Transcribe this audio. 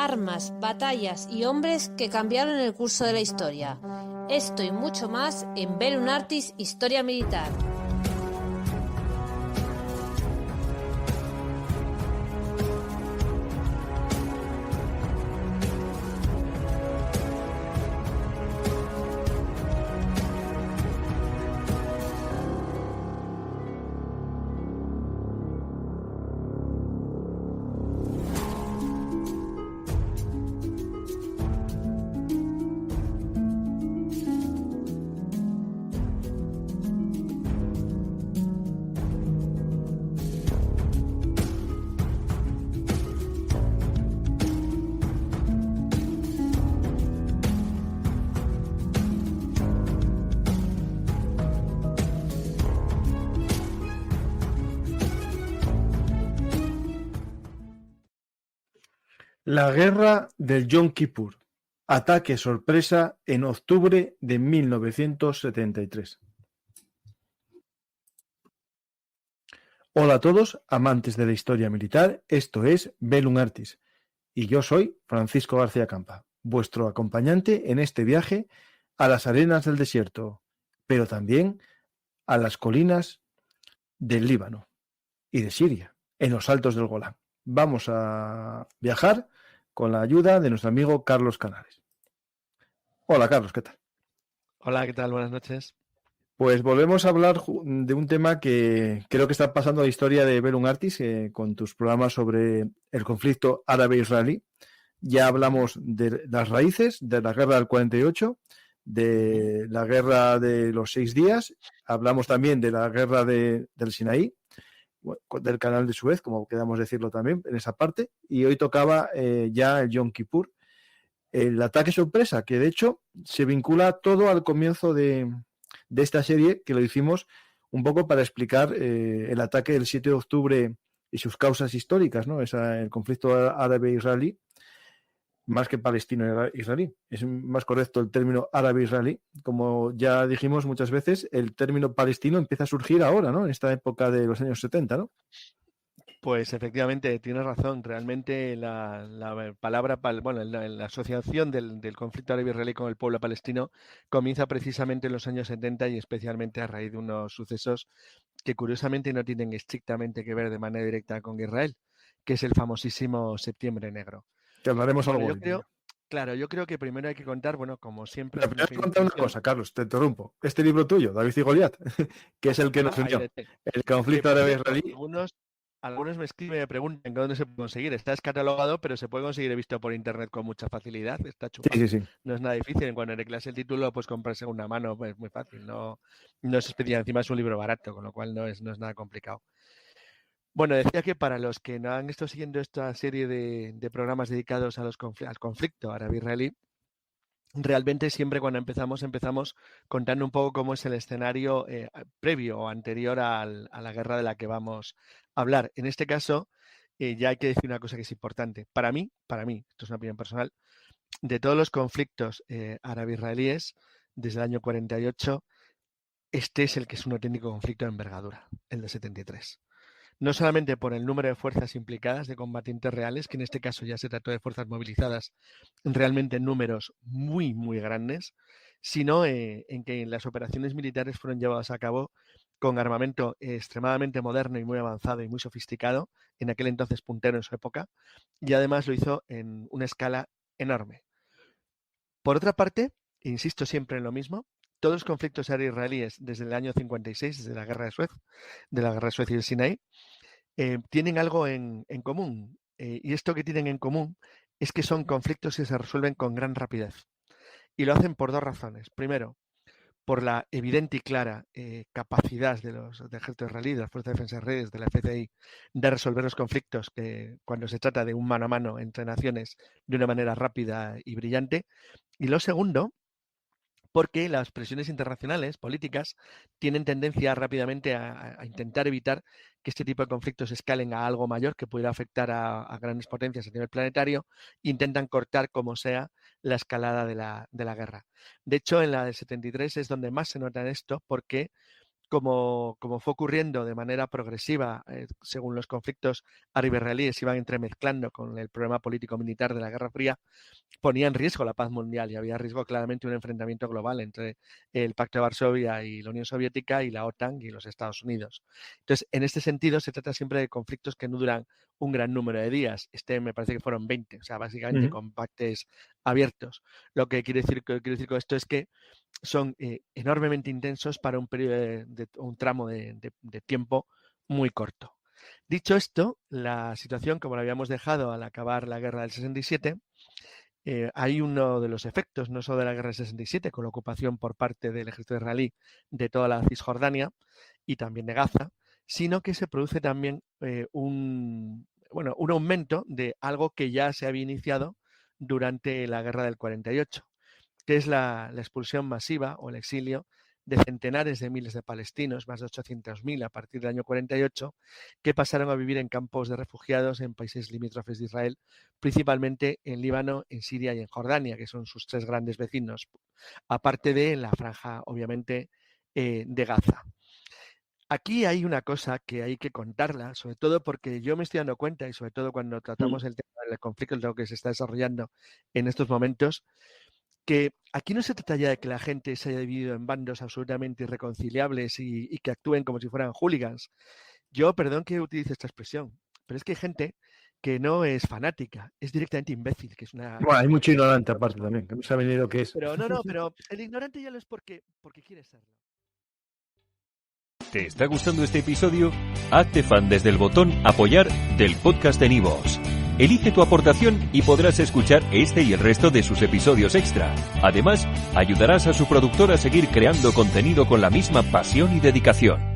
armas, batallas y hombres que cambiaron el curso de la historia. Esto y mucho más en Bellum Artis Historia Militar. La guerra del Yom Kippur. Ataque sorpresa en octubre de 1973. Hola a todos, amantes de la historia militar. Esto es Bellum Artis y yo soy Francisco García Campa, vuestro acompañante en este viaje a las arenas del desierto, pero también a las colinas del Líbano y de Siria, en los altos del Golán. Vamos a viajar con la ayuda de nuestro amigo Carlos Canales. Hola Carlos, ¿qué tal? Hola, ¿qué tal? Buenas noches. Pues volvemos a hablar de un tema que creo que está pasando a la historia de Bellum Artis, con tus programas sobre el conflicto árabe-israelí. Ya hablamos de las raíces, de la guerra del 48, de la guerra de los 6 días, hablamos también de la guerra del Sinaí, del canal de Suez, como queramos decirlo también, en esa parte, y hoy tocaba ya el Yom Kippur, el ataque sorpresa, que de hecho se vincula todo al comienzo de esta serie, que lo hicimos un poco para explicar el ataque del 7 de octubre y sus causas históricas, ¿no? El conflicto árabe-israelí, más que palestino-israelí. Es más correcto el término árabe-israelí. Como ya dijimos muchas veces, el término palestino empieza a surgir ahora, ¿no? En esta época de los años 70, ¿no? Pues efectivamente, tienes razón. Realmente la palabra, la asociación del conflicto árabe-israelí con el pueblo palestino comienza precisamente en los años 70 y especialmente a raíz de unos sucesos que curiosamente no tienen estrictamente que ver de manera directa con Israel, que es el famosísimo Septiembre Negro. Que hablaremos algo. Yo creo que primero hay que contar, bueno, como siempre. Pero primero contar una cosa, Carlos, te interrumpo. Este libro tuyo, David y Goliat, que es el que nos unió, el conflicto árabe-israelí. Algunos me escriben y me preguntan dónde se puede conseguir. Está descatalogado, pero se puede conseguir, he visto por internet con mucha facilidad. Está chupado. Sí. No es nada difícil. Cuando reclas el título, pues compras segunda mano, pues muy fácil. No es especial. Encima es un libro barato, con lo cual no es nada complicado. Bueno, decía que para los que no han estado siguiendo esta serie de programas dedicados al conflicto árabe-israelí, realmente siempre cuando empezamos contando un poco cómo es el escenario previo o anterior a la guerra de la que vamos a hablar. En este caso, ya hay que decir una cosa que es importante. Para mí, esto es una opinión personal, de todos los conflictos árabe-israelíes, desde el año 48, este es el que es un auténtico conflicto de envergadura, el de 73. No solamente por el número de fuerzas implicadas de combatientes reales, que en este caso ya se trató de fuerzas movilizadas realmente en números muy, muy grandes, sino en que las operaciones militares fueron llevadas a cabo con armamento extremadamente moderno y muy avanzado y muy sofisticado, en aquel entonces puntero en su época, y además lo hizo en una escala enorme. Por otra parte, insisto siempre en lo mismo, todos los conflictos árabe-israelíes desde el año 56, desde la guerra de Suez y el Sinaí, tienen algo en común. Y esto que tienen en común es que son conflictos que se resuelven con gran rapidez. Y lo hacen por dos razones. Primero, por la evidente y clara capacidad del ejército israelí, de las Fuerzas de Defensa Israelíes, de la FDI, de resolver los conflictos que, cuando se trata de un mano a mano entre naciones de una manera rápida y brillante. Y lo segundo, porque las presiones internacionales, políticas, tienen tendencia rápidamente a intentar evitar que este tipo de conflictos escalen a algo mayor que pudiera afectar a grandes potencias a nivel planetario, intentan cortar como sea la escalada de la guerra. De hecho, en la del 73 es donde más se nota esto, porque como fue ocurriendo de manera progresiva, según los conflictos árabe-israelíes se iban entremezclando con el problema político-militar de la Guerra Fría, ponía en riesgo la paz mundial y había riesgo claramente un enfrentamiento global entre el Pacto de Varsovia y la Unión Soviética y la OTAN y los Estados Unidos. Entonces, en este sentido, se trata siempre de conflictos que no duran un gran número de días. Me parece que fueron 20, o sea, básicamente combates abiertos. Lo que quiero decir con esto es que son enormemente intensos para un periodo un tramo de tiempo muy corto. Dicho esto, la situación, como la habíamos dejado al acabar la guerra del 67, hay uno de los efectos, no solo de la guerra del 67, con la ocupación por parte del ejército israelí de toda la Cisjordania y también de Gaza, sino que se produce también un aumento de algo que ya se había iniciado durante la guerra del 48, que es la expulsión masiva o el exilio de centenares de miles de palestinos, más de 800.000 a partir del año 48, que pasaron a vivir en campos de refugiados en países limítrofes de Israel, principalmente en Líbano, en Siria y en Jordania, que son sus 3 grandes vecinos, aparte de la franja, obviamente, de Gaza. Aquí hay una cosa que hay que contarla, sobre todo porque yo me estoy dando cuenta, y sobre todo cuando tratamos el tema del conflicto que se está desarrollando en estos momentos, que aquí no se trata ya de que la gente se haya dividido en bandos absolutamente irreconciliables y que actúen como si fueran hooligans. Yo, perdón que utilice esta expresión, pero es que hay gente que no es fanática, es directamente imbécil, que es una... Bueno, hay mucho ignorante aparte también, que no sabe ni lo que es. Pero pero el ignorante ya lo es porque quiere serlo. ¿Te está gustando este episodio? Hazte fan desde el botón Apoyar del podcast de Nivos. Elige tu aportación y podrás escuchar este y el resto de sus episodios extra. Además, ayudarás a su productor a seguir creando contenido con la misma pasión y dedicación.